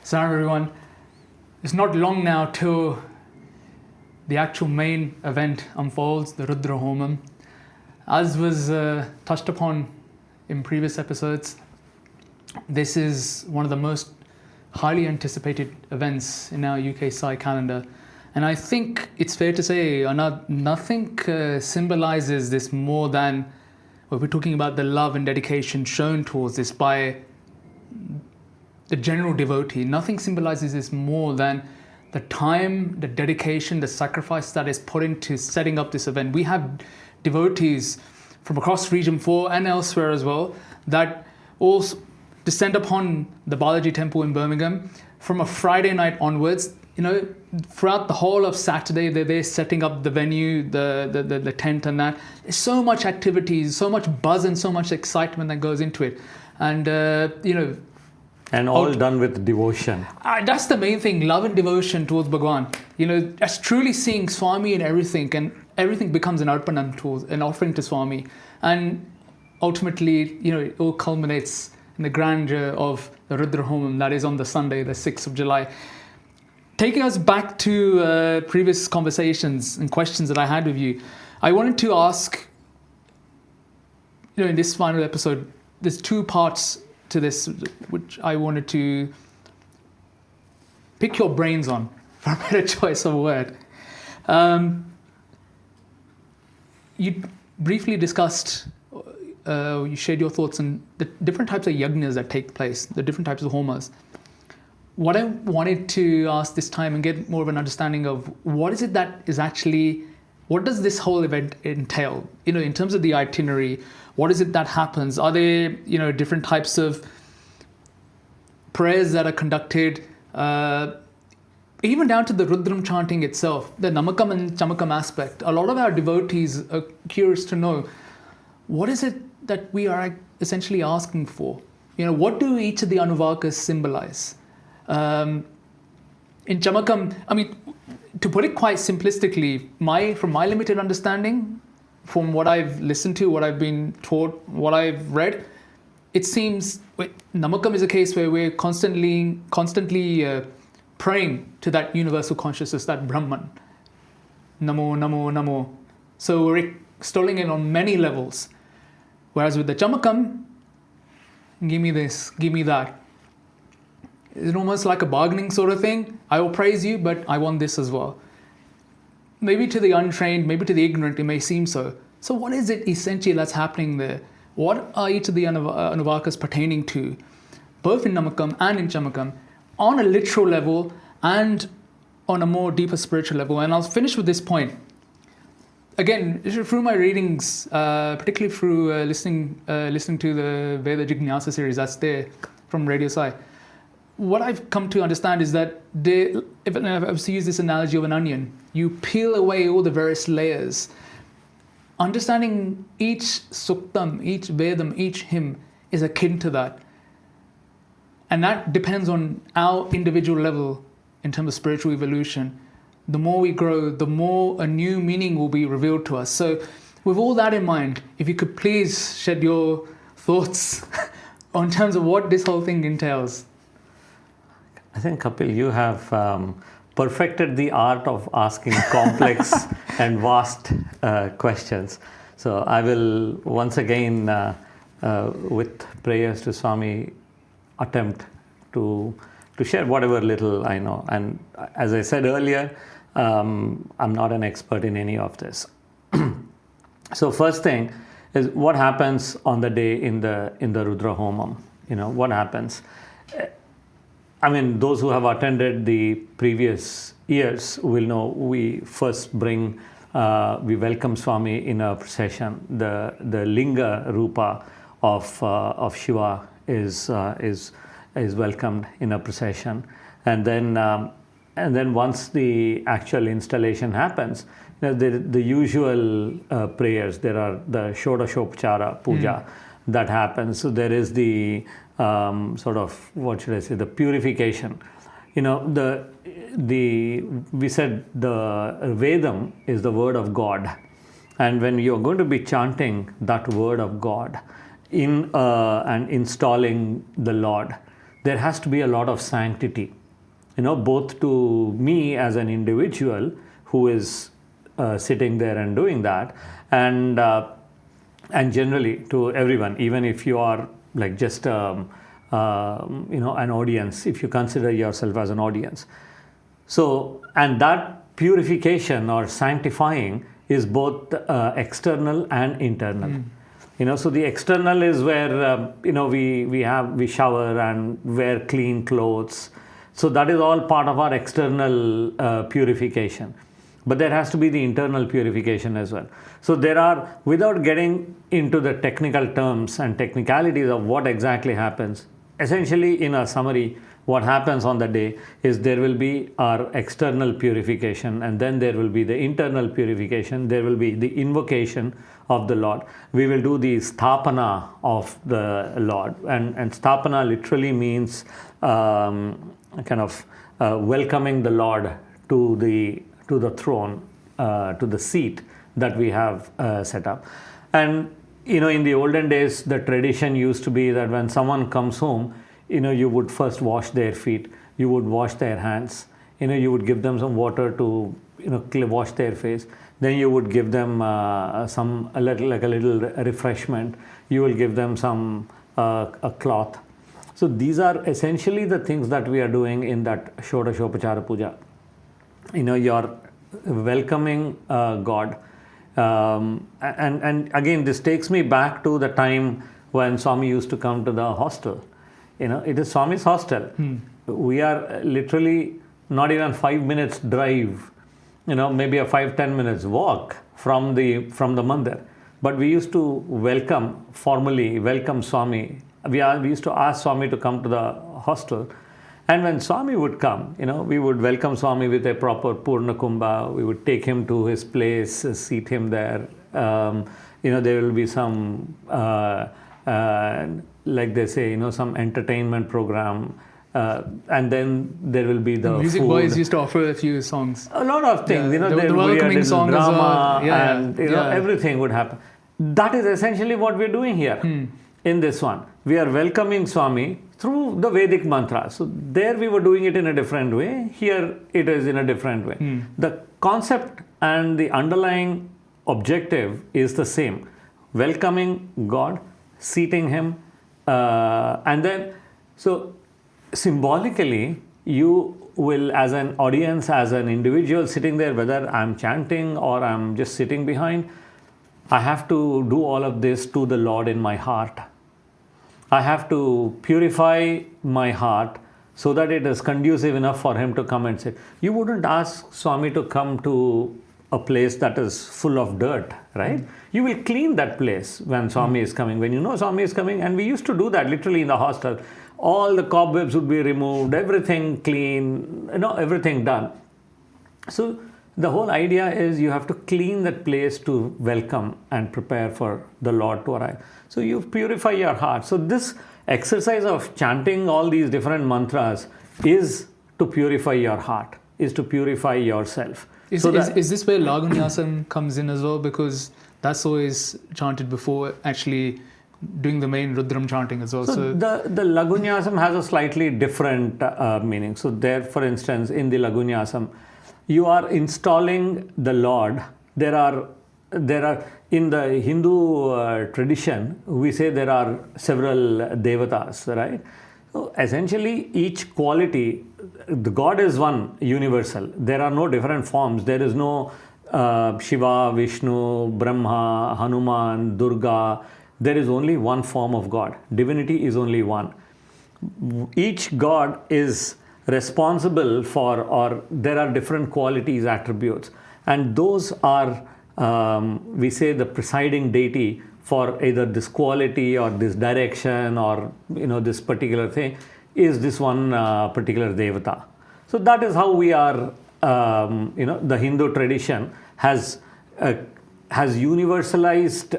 So everyone, it's not long now till the actual main event unfolds, the Rudra Homam. As was touched upon in previous episodes, this is one of the most highly anticipated events in our UK Sai calendar. And I think it's fair to say nothing symbolizes this more than, well, we're talking about the love and dedication shown towards this by the general devotee. Nothing symbolizes this more than the time, the dedication, the sacrifice that is put into setting up this event. We have devotees from across Region 4 and elsewhere as well that all descend upon the Balaji Temple in Birmingham from a Friday night onwards. Throughout the whole of Saturday, they're there setting up the venue, the tent and that. There's so much activity, so much buzz and so much excitement that goes into it. And, and all done with devotion. That's the main thing, love and devotion towards Bhagwan. That's truly seeing Swami in everything, and everything becomes an arpanam towards an offering to Swami. And ultimately, it all culminates in the grandeur of the Rudra Homam that is on the Sunday, the 6th of July. Taking us back to previous conversations and questions that I had with you, I wanted to ask, in this final episode, there's two parts to this which I wanted to pick your brains on, for a better choice of a word. You briefly discussed, you shared your thoughts on the different types of yagnas that take place, the different types of homas. What I wanted to ask this time and get more of an understanding of what is it that is actually, what does this whole event entail? In terms of the itinerary, what is it that happens? Are there, different types of prayers that are conducted? Even down to the Rudram chanting itself, the Namakam and Chamakam aspect. A lot of our devotees are curious to know, what is it that we are essentially asking for? What do each of the Anuvakas symbolize? In Chamakam, to put it quite simplistically, from my limited understanding, from what I've listened to, what I've been taught, what I've read, it seems Namakam is a case where we're constantly praying to that universal consciousness, that Brahman. Namo, Namo, Namo. So we're extolling it on many levels. Whereas with the Chamakam, give me this, give me that. It's almost like a bargaining sort of thing. I will praise you, but I want this as well. Maybe to the untrained, maybe to the ignorant, it may seem so. So what is it essentially that's happening there? What are each of the Anuvakas pertaining to, both in Namakam and in Chamakam, on a literal level and on a more deeper spiritual level? And I'll finish with this point. Again, through my readings, particularly through listening to the Veda Jignasa series that's there from Radio Sai, what I've come to understand is that if I was to use this analogy of an onion, you peel away all the various layers. Understanding each suktam, each vedam, each hymn is akin to that. And that depends on our individual level in terms of spiritual evolution. The more we grow, the more a new meaning will be revealed to us. So with all that in mind, if you could please shed your thoughts on terms of what this whole thing entails. I think, Kapil, you have perfected the art of asking complex and vast questions. So I will once again, with prayers to Swami, attempt to share whatever little I know. And as I said earlier, I'm not an expert in any of this. So first thing is what happens on the day in the Rudra Homam. What happens? Those who have attended the previous years will know we first we welcome Swami in a procession. The Linga Rupa of Shiva is welcomed in a procession. And then once the actual installation happens, the usual prayers, there are the Shodashopchara Puja that happens. So there is the the purification. We said the Vedam is the word of God. And when you're going to be chanting that word of God and installing the Lord, there has to be a lot of sanctity, both to me as an individual who is sitting there and doing that, and generally to everyone, even if you are like just an audience, if you consider yourself as an audience. So, and that purification or sanctifying is both external and internal. So the external is where we shower and wear clean clothes. So that is all part of our external purification. But there has to be the internal purification as well. So there are, without getting into the technical terms and technicalities of what exactly happens, essentially in a summary, what happens on the day is there will be our external purification, and then there will be the internal purification. There will be the invocation of the Lord. We will do the sthapana of the Lord, and sthapana literally means welcoming the Lord to the throne, to the seat that we have set up. And in the olden days, the tradition used to be that when someone comes home, you would first wash their feet, you would wash their hands, you would give them some water to wash their face, then you would give them a little refreshment, you will give them some a cloth. So these are essentially the things that we are doing in that Shodashopachara Puja. You're welcoming God. And again, this takes me back to the time when Swami used to come to the hostel. It is Swami's hostel. We are literally not even 5 minutes drive, maybe a 5-10 minutes walk from the mandir. But we used to formally welcome Swami. We used to ask Swami to come to the hostel. And when Swami would come, we would welcome Swami with a proper Purna Kumbha. We would take him to his place, seat him there. There will be some, like they say, some entertainment program. And then there will be the music food. boys used to offer a few songs. A lot of things. The There would be a welcoming little song drama as well. and everything would happen. That is essentially what we're doing here in this one. We are welcoming Swami through the Vedic mantra. So there we were doing it in a different way. Here it is in a different way. The concept and the underlying objective is the same. Welcoming God, seating Him, and then, so symbolically, you will, as an audience, as an individual sitting there, whether I'm chanting or I'm just sitting behind, I have to do all of this to the Lord in my heart. I have to purify my heart so that it is conducive enough for Him to come and sit. You wouldn't ask Swami to come to a place that is full of dirt, right? You will clean that place when Swami is coming. When you know Swami is coming, and we used to do that literally in the hostel. All the cobwebs would be removed, everything clean, everything done. So the whole idea is you have to clean that place to welcome and prepare for the Lord to arrive. So you purify your heart. So this exercise of chanting all these different mantras is to purify your heart, is to purify yourself. Is this where Lagunyasam comes in as well? Because that's always chanted before actually doing the main Rudram chanting as well. So the Lagunyasam has a slightly different meaning. So there, for instance, in the Lagunyasam, you are installing the Lord. There are in the Hindu tradition, we say there are several devatas, right? So essentially, each quality, the God is one, universal. There are no different forms. There is no Shiva, Vishnu, Brahma, Hanuman, Durga. There is only one form of God. Divinity is only one. Each God is responsible for, or there are different qualities, attributes, and those are, we say, the presiding deity for either this quality or this direction or this particular thing is this one particular devata. So that is how we are. The Hindu tradition has universalized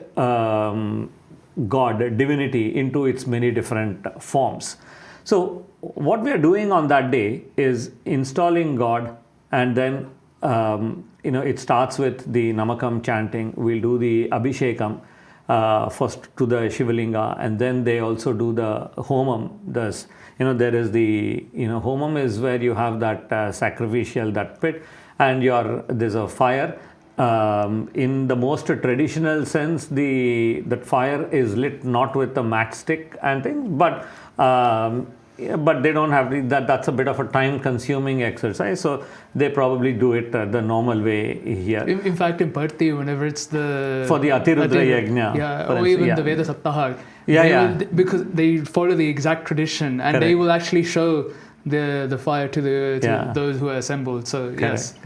God, divinity, into its many different forms. So what we are doing on that day is installing God, and then it starts with the Namakam chanting. We'll do the Abhishekam, first to the Shivalinga, and then they also do the Homam. There is the Homam is where you have that sacrificial, that pit, and there's a fire. In the most traditional sense, that fire is lit not with a matchstick and things, but they don't have that. That's a bit of a time-consuming exercise, so they probably do it the normal way here. In fact, in Bharti, whenever it's for the Atirudra Yajna, or even the Veda Saptahar, because they follow the exact tradition, and they will actually show the fire to those who are assembled. So correct.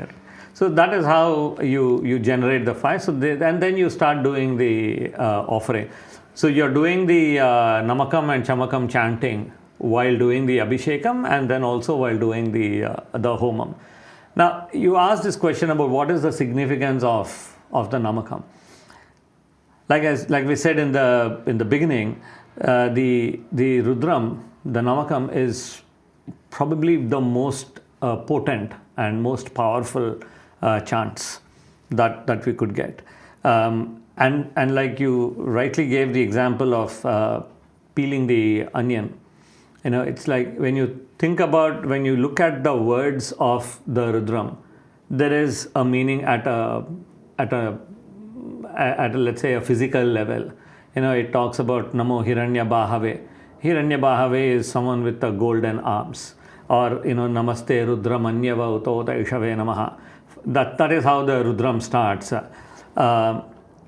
So that is how you generate the fire. So and then you start doing the offering. So you're doing the Namakam and Chamakam chanting while doing the Abhishekam, and then also while doing the Homam. Now, you asked this question about what is the significance of the Namakam. Like we said in the beginning, the Rudram, the Namakam, is probably the most potent and most powerful chants that we could get. And like you rightly gave the example of peeling the onion. It's like when you look at the words of the Rudram, there is a meaning at a let's say a physical level. It talks about Namo Hiranya Bahave. Hiranya Bahave is someone with the golden arms. Or Namaste Rudra Manyava Utota Ishave Namaha. That is how the Rudram starts.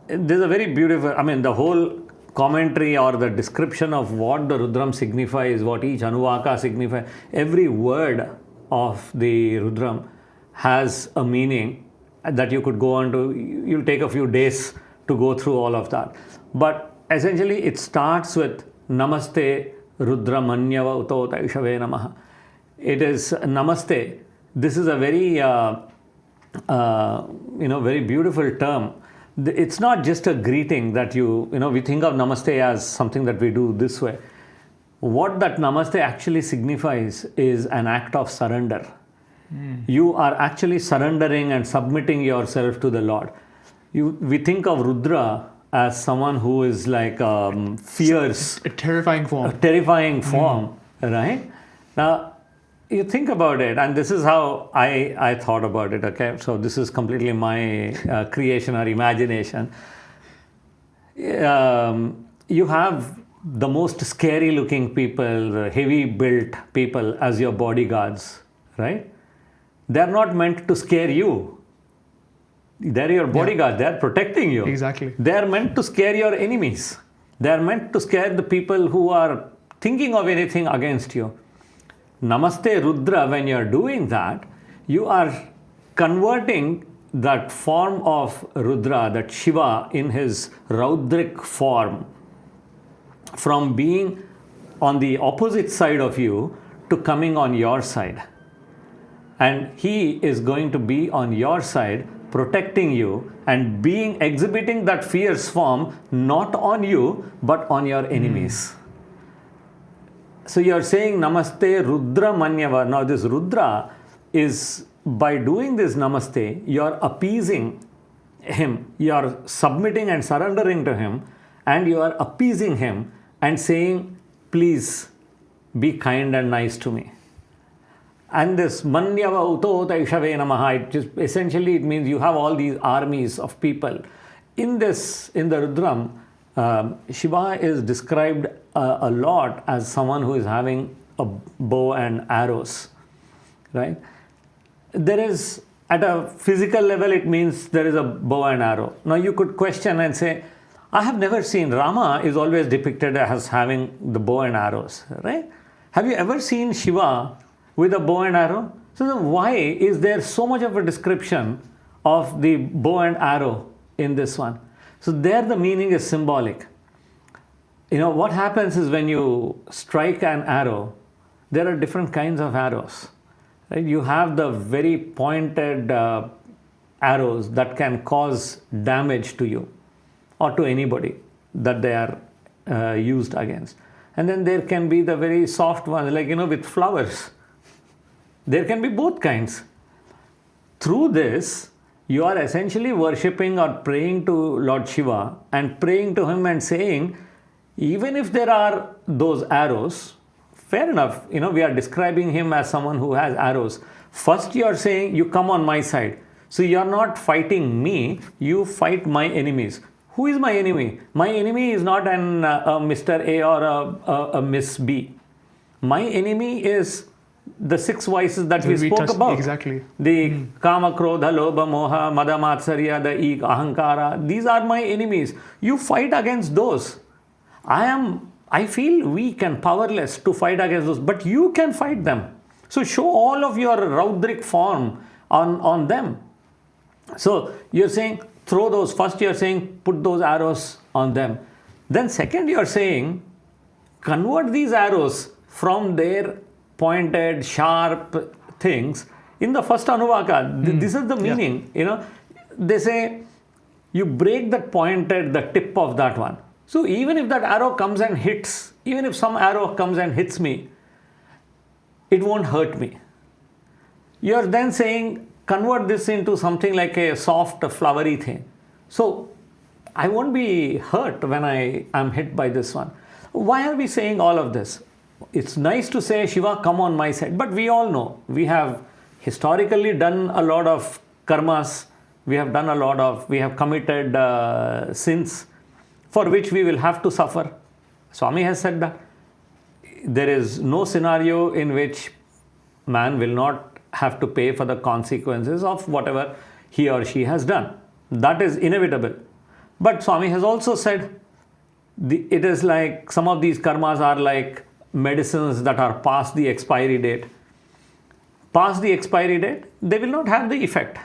There's a very beautiful, the whole commentary or the description of what the Rudram signifies, what each Anuvaka signifies, every word of the Rudram has a meaning that you could go on to, you'll take a few days to go through all of that. But essentially it starts with Namaste Rudra Manyava Utota Ishave Namaha. It is Namaste. This is a very, very beautiful term. It's not just a greeting that we think of Namaste as something that we do this way. What that Namaste actually signifies is an act of surrender. You are actually surrendering and submitting yourself to the Lord. We think of Rudra as someone who is like fierce. A terrifying form. Right? Now, you think about it, and this is how I thought about it, okay? So this is completely my creation or imagination. You have the most scary looking people, the heavy built people as your bodyguards, right? They're not meant to scare you. They're your bodyguard. They're protecting you. Exactly. They're meant to scare your enemies. They're meant to scare the people who are thinking of anything against you. Namaste Rudra, when you're doing that, you are converting that form of Rudra, that Shiva in his Raudrik form, from being on the opposite side of you to coming on your side. And he is going to be on your side, protecting you and exhibiting that fierce form not on you but on your enemies. So you're saying Namaste Rudra Manyava. Now this Rudra is, by doing this Namaste, you're appeasing him, you're submitting and surrendering to him, and you are appeasing him and saying, please be kind and nice to me. And this Manyava Utota Ishave Namaha, essentially it means you have all these armies of people. In the Rudram, Shiva is described a lot as someone who is having a bow and arrows, right? There is, at a physical level, it means there is a bow and arrow. Now you could question and say, I have never seen, Rama is always depicted as having the bow and arrows, right? Have you ever seen Shiva with a bow and arrow? So then why is there so much of a description of the bow and arrow in this one? So there the meaning is symbolic. What happens is when you strike an arrow, there are different kinds of arrows. Right? You have the very pointed arrows that can cause damage to you or to anybody that they are used against. And then there can be the very soft ones, like, with flowers. There can be both kinds. Through this, You are essentially worshipping or praying to Lord Shiva and praying to him and saying, even if there are those arrows, fair enough, we are describing him as someone who has arrows. First you are saying, you come on my side. So you are not fighting me, you fight my enemies. Who is my enemy? My enemy is not a Mr. A or a Miss B. My enemy is the 6 vices that we spoke about. Exactly. The Kama, Krodha, Lobha, Moha, Mada, Matsarya, the Ego, Ahankara. These are my enemies. You fight against those. I feel weak and powerless to fight against those, but you can fight them. So show all of your Raudrik form on them. So you're saying, throw those. First you're saying, put those arrows on them. Then second you're saying, convert these arrows from their pointed, sharp things in the first Anuvaka. This is the meaning. They say, you break that pointed, the tip of that one. So even if that arrow comes and hits, even if some arrow comes and hits me, it won't hurt me. You're then saying, convert this into something like a soft, flowery thing. So I won't be hurt when I am hit by this one. Why are we saying all of this? It's nice to say, Shiva, come on my side. But we all know, we have historically done a lot of karmas. We have committed sins for which we will have to suffer. Swami has said that. There is no scenario in which man will not have to pay for the consequences of whatever he or she has done. That is inevitable. But Swami has also said, it is like some of these karmas are like medicines that are past the expiry date. Past the expiry date, they will not have the effect.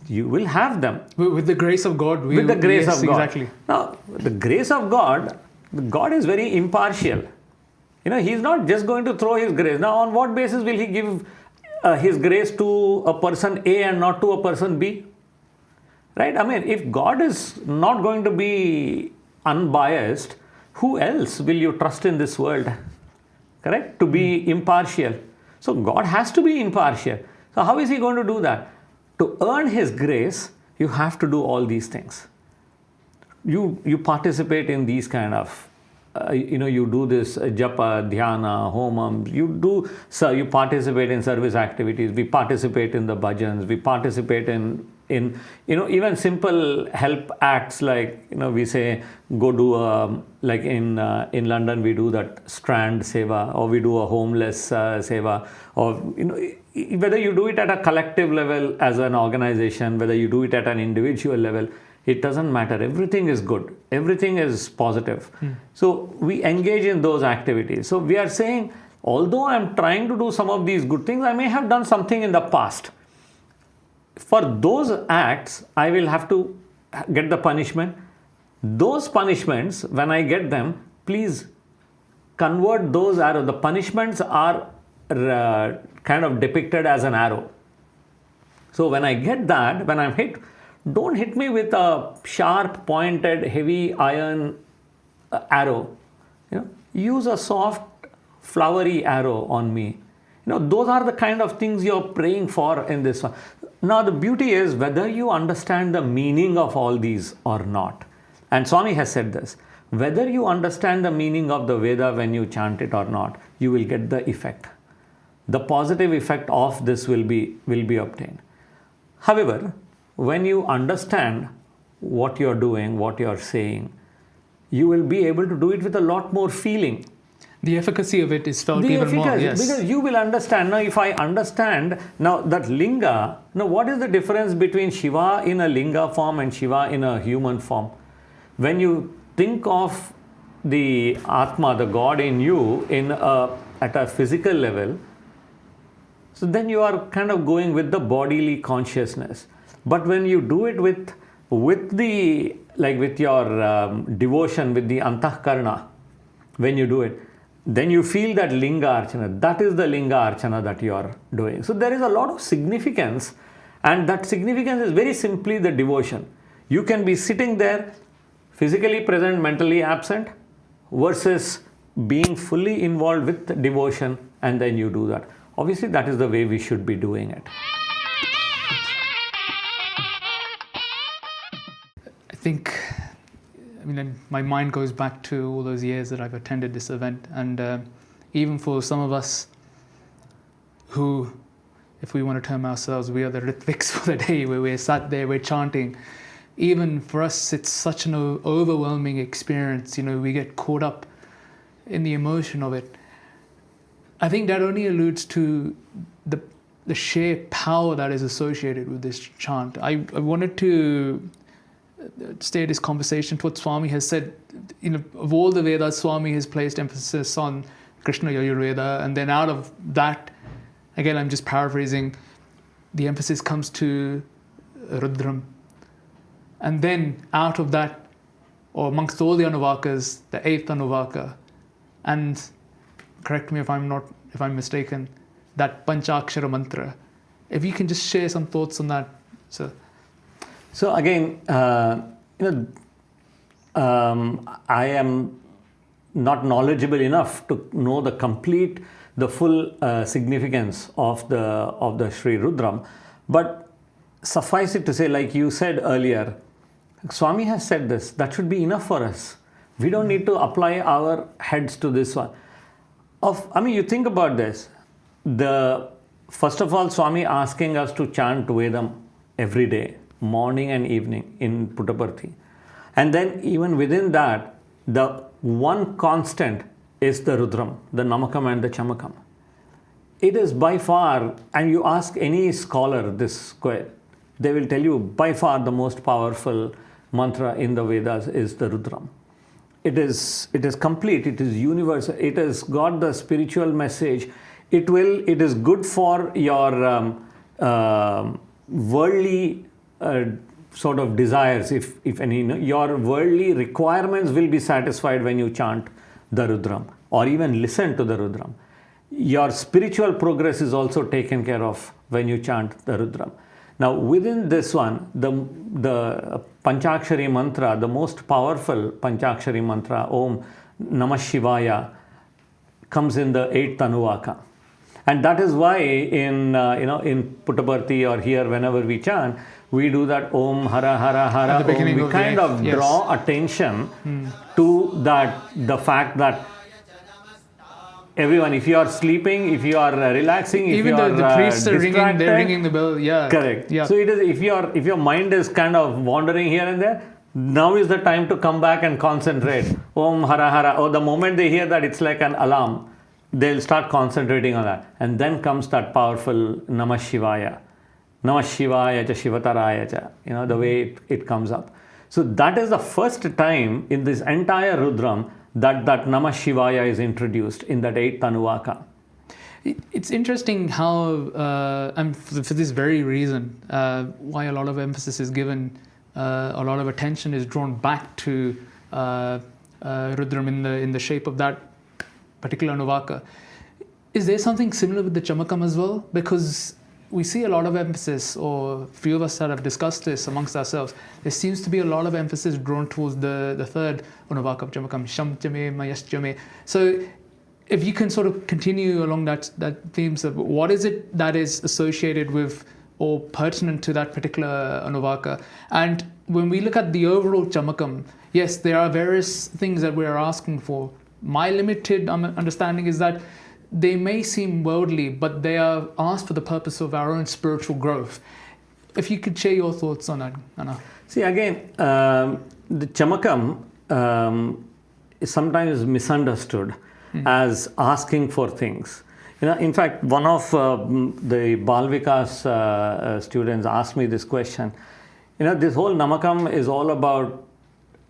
You will have them. With the grace of God. With the grace of God. Exactly. Now, the grace of God, God is very impartial. He's not just going to throw his grace. Now, on what basis will he give his grace to a person A and not to a person B? Right? If God is not going to be unbiased, who else will you trust in this world? Correct? To be impartial. So, God has to be impartial. So, how is he going to do that? To earn his grace, you have to do all these things. You participate in these kind of you do this japa, dhyana, homam, you participate in service activities, we participate in the bhajans, we participate in even simple help acts like, we say, go do like in London we do that strand seva, or we do a homeless seva, or whether you do it at a collective level as an organization, whether you do it at an individual level, it doesn't matter. Everything is good. Everything is positive. So we engage in those activities. So we are saying, although I'm trying to do some of these good things, I may have done something in the past. For those acts, I will have to get the punishment. Those punishments, when I get them, please convert those arrows. The punishments are kind of depicted as an arrow. So when I get that, when I'm hit, don't hit me with a sharp, pointed, heavy iron arrow. Use a soft, flowery arrow on me. Those are the kind of things you're praying for in this one. Now, the beauty is whether you understand the meaning of all these or not. And Swami has said this. Whether you understand the meaning of the Veda when you chant it or not, you will get the effect. The positive effect of this will be obtained. However, when you understand what you're doing, what you're saying, you will be able to do it with a lot more feeling. The efficacy of it is felt even more. Yes. Because you will understand. Now, if I understand, now that linga, now what is the difference between Shiva in a linga form and Shiva in a human form? When you think of the Atma, the God in you, at a physical level, so then you are kind of going with the bodily consciousness. But when you do it with your devotion, with the antahkarana, when you do it, then you feel that linga archana. That is the linga archana that you are doing. So there is a lot of significance, and that significance is very simply the devotion. You can be sitting there, physically present, mentally absent, versus being fully involved with devotion, and then you do that. Obviously, that is the way we should be doing it. think, my mind goes back to all those years that I've attended this event, and even for some of us who, if we want to term ourselves, we are the Ritviks for the day, where we're sat there, we're chanting. Even for us, it's such an overwhelming experience. We get caught up in the emotion of it. I think that only alludes to the sheer power that is associated with this chant. I wanted to steer this conversation to what Swami has said. Of all the Vedas, Swami has placed emphasis on Krishna Yajurveda, and then out of that, again, I'm just paraphrasing, the emphasis comes to Rudram. And then out of that, or amongst all the Anuvakas, the 8th Anuvaka, and correct me if I'm mistaken, that Panchakshara mantra. If you can just share some thoughts on that, sir. So again, I am not knowledgeable enough to know the full significance of the Sri Rudram, but suffice it to say, like you said earlier, Swami has said this, that should be enough for us. We don't need to apply our heads to this one. You think about this. First of all, Swami asking us to chant Vedam every day, morning and evening in Puttaparthi. And then even within that, the one constant is the Rudram, the Namakam and the Chamakam. It is by far, and you ask any scholar this, they will tell you by far the most powerful mantra in the Vedas is the Rudram. It is complete, it is universal, it has got the spiritual message. It is good for your worldly sort of desires, if any. Your worldly requirements will be satisfied when you chant the Rudram or even listen to the Rudram. Your spiritual progress is also taken care of when you chant the Rudram. Now within this one, the Panchakshari mantra, the most powerful Panchakshari mantra, Om Namah Shivaya, comes in the 8th Anuvaka. And that is why in Puttaparthi or here, whenever we chant, we do that Om Hara Hara Hara Om. We kind of draw attention to the fact that everyone, if you are sleeping, if you are relaxing, if even you are the priests are distracted, they're ringing the bell. Yeah, correct. Yeah. So it is, if your mind is kind of wandering here and there, now is the time to come back and concentrate. Om Hara Hara. Or the moment they hear that, it's like an alarm. They'll start concentrating on that. And then comes that powerful Namah Shivaya. Namah Shivaya cha Shivataraya cha. The way it comes up. So that is the first time in this entire Rudram that Namah Shivaya is introduced in that 8th Anuvaka. It's interesting how, and for this very reason, why a lot of emphasis is given, a lot of attention is drawn back to Rudram in the shape of that particular Anuvaka. Is there something similar with the Chamakam as well? Because we see a lot of emphasis, or a few of us that have discussed this amongst ourselves, there seems to be a lot of emphasis drawn towards the 3rd Anuvaka of Chamakam, Shamchame, Mayaschame. So if you can sort of continue along that theme, so what is it that is associated with or pertinent to that particular Anuvaka? And when we look at the overall Chamakam, yes, there are various things that we are asking for. My limited understanding is that they may seem worldly, but they are asked for the purpose of our own spiritual growth. If you could share your thoughts on that, Anna. See, again, the Chamakam is sometimes misunderstood as asking for things. In fact, one of the Balvikas students asked me this question. This whole Namakam is all about,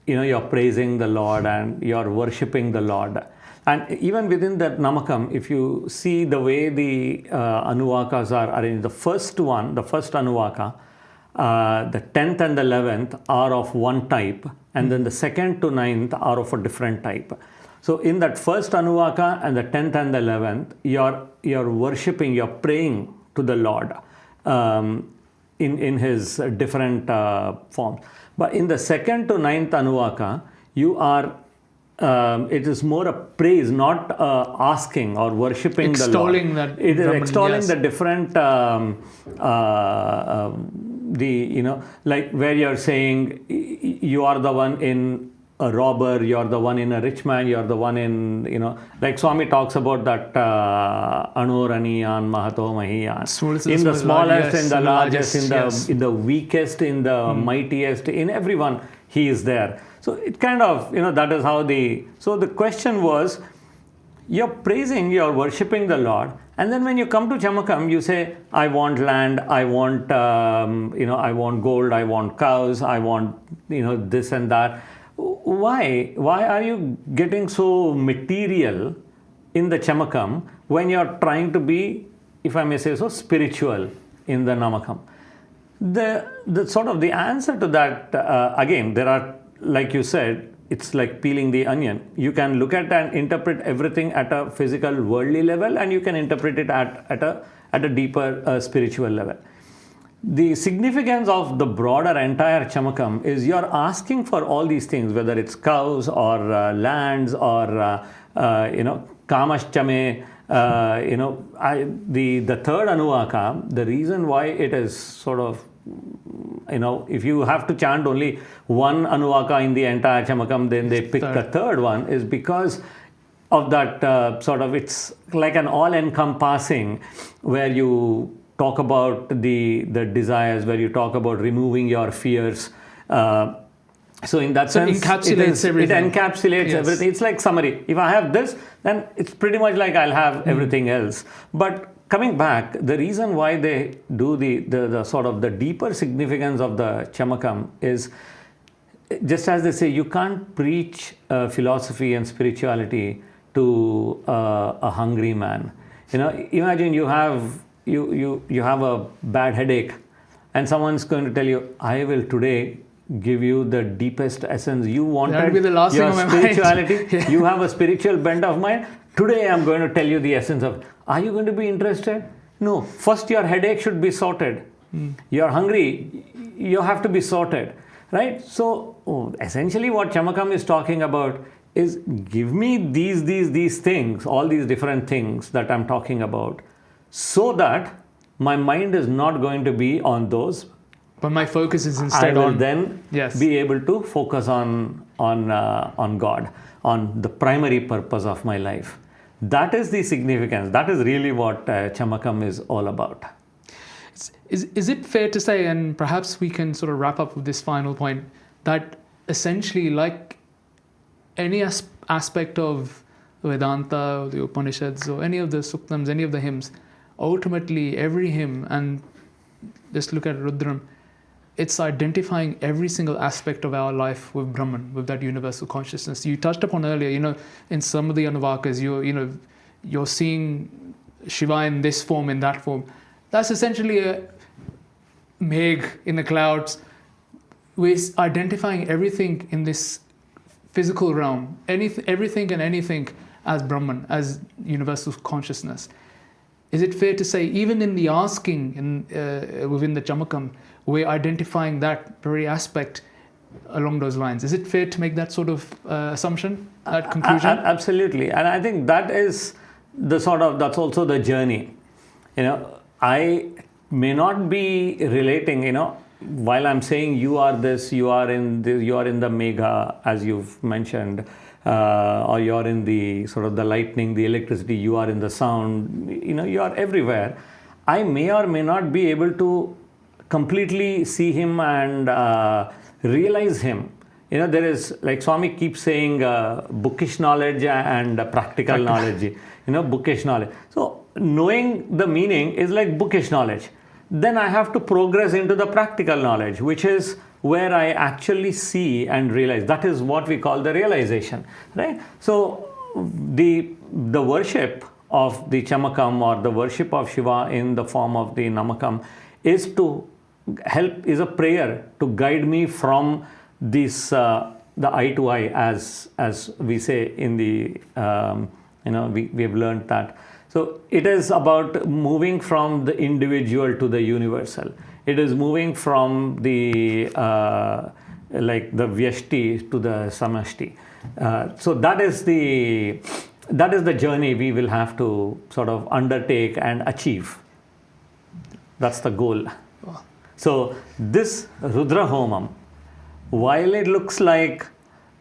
you're praising the Lord and you're worshipping the Lord. And even within that Namakam, if you see the way the Anuvakas are arranged, the first Anuvaka, the 10th and the 11th are of one type, and then the 2nd to 9th are of a different type. So in that first Anuvaka and the 10th and the 11th, you're worshipping, you're praying to the Lord in his different forms. But in the 2nd to 9th Anuvaka, you are it is more a praise, not asking or worshipping extolling the Lord. That it is Brahman, extolling yes. the different like where you're saying you are the one in a robber, you're the one in a rich man, you're the one in, like Swami talks about that Anuraniyan Mahato Mahiyan. In the smallest, in the largest, in the weakest, in the mightiest, in everyone, he is there. So it kind of, that is how so the question was, you're praising, you're worshipping the Lord, and then when you come to Chamakam, you say, I want land, I want, I want gold, I want cows, I want, this and that. Why are you getting so material in the Chamakam when you're trying to be, if I may say so, spiritual in the Namakam? The sort of the answer to that, again, there are, like you said, it's like peeling the onion. You can look at and interpret everything at a physical, worldly level, and you can interpret it at a deeper spiritual level. The significance of the broader entire Chamakam is you're asking for all these things, whether it's cows or lands or, Kamashchame, the third Anuvaka, the reason why it is sort of, if you have to chant only one Anuvaka in the entire Chamakam, then they pick the third one, is because of that sort of, it's like an all-encompassing where you talk about the desires, where you talk about removing your fears. So in that sense, it encapsulates everything. It's like summary. If I have this, then it's pretty much like I'll have everything else. But coming back, the reason why they do the sort of the deeper significance of the Chamakam is, just as they say, you can't preach philosophy and spirituality to a hungry man. Imagine you have a bad headache, and someone's going to tell you, I will today give you the deepest essence you wanted. That would be the last thing on my spirituality. mind. You have a spiritual bent of mind. Today I'm going to tell you the essence of. Are you going to be interested? No. First, your headache should be sorted. You're hungry. You have to be sorted, right? So essentially, what Chamakam is talking about is, give me these things, all these different things that I'm talking about, so that my mind is not going to be on those. But my focus is instead I will on. then be able to focus on God, on the primary purpose of my life. That is the significance. That is really what Chamakam is all about. Is it fair to say, and perhaps we can sort of wrap up with this final point, that essentially, like any aspect of Vedanta or the Upanishads or any of the Suktams, any of the hymns, ultimately every hymn, and just look at Rudram, it's identifying every single aspect of our life with Brahman, with that universal consciousness. You touched upon earlier, in some of the Anuvakas, you're seeing Shiva in this form, in that form. That's essentially a Megh in the clouds. We're identifying everything in this physical realm, everything and anything as Brahman, as universal consciousness. Is it fair to say, even in the asking within the Chamakam, we're identifying that very aspect along those lines? Is it fair to make that sort of assumption, that conclusion? Absolutely. And I think that is that's also the journey. I may not be relating, while I'm saying you are this, you are in the Megha, as you've mentioned, or you're in the sort of the lightning, the electricity, you are in the sound, you are everywhere. I may or may not be able to completely see him and realize him. There is, like Swami keeps saying, bookish knowledge and practical knowledge, bookish knowledge. So knowing the meaning is like bookish knowledge. Then I have to progress into the practical knowledge, which is where I actually see and realize. That is what we call the realization, right? So the worship of the Chamakam, or the worship of Shiva in the form of the Namakam, is a prayer to guide me from this the eye to eye, as we say in the we have learned that. So it is about moving from the individual to the universal. It is moving from the like the Vyashti to the Samashti. So that is the journey we will have to sort of undertake and achieve. That's the goal. So this Rudra Homam, while it looks like,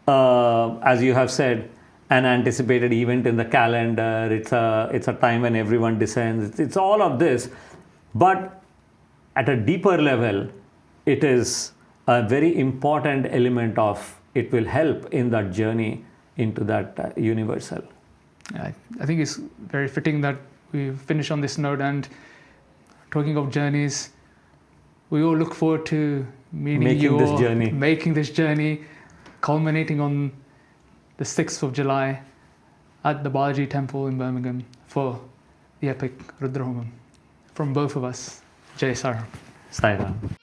as you have said, an anticipated event in the calendar, it's a time when everyone descends, it's all of this, but at a deeper level, it is a very important element of, it will help in that journey into that universal. I think it's very fitting that we finish on this note, and talking of journeys, we all look forward to making this journey, culminating on the 6th of July at the Balaji Temple in Birmingham for the epic Rudra Homam. From both of us, Jai Saram. Sai Ram.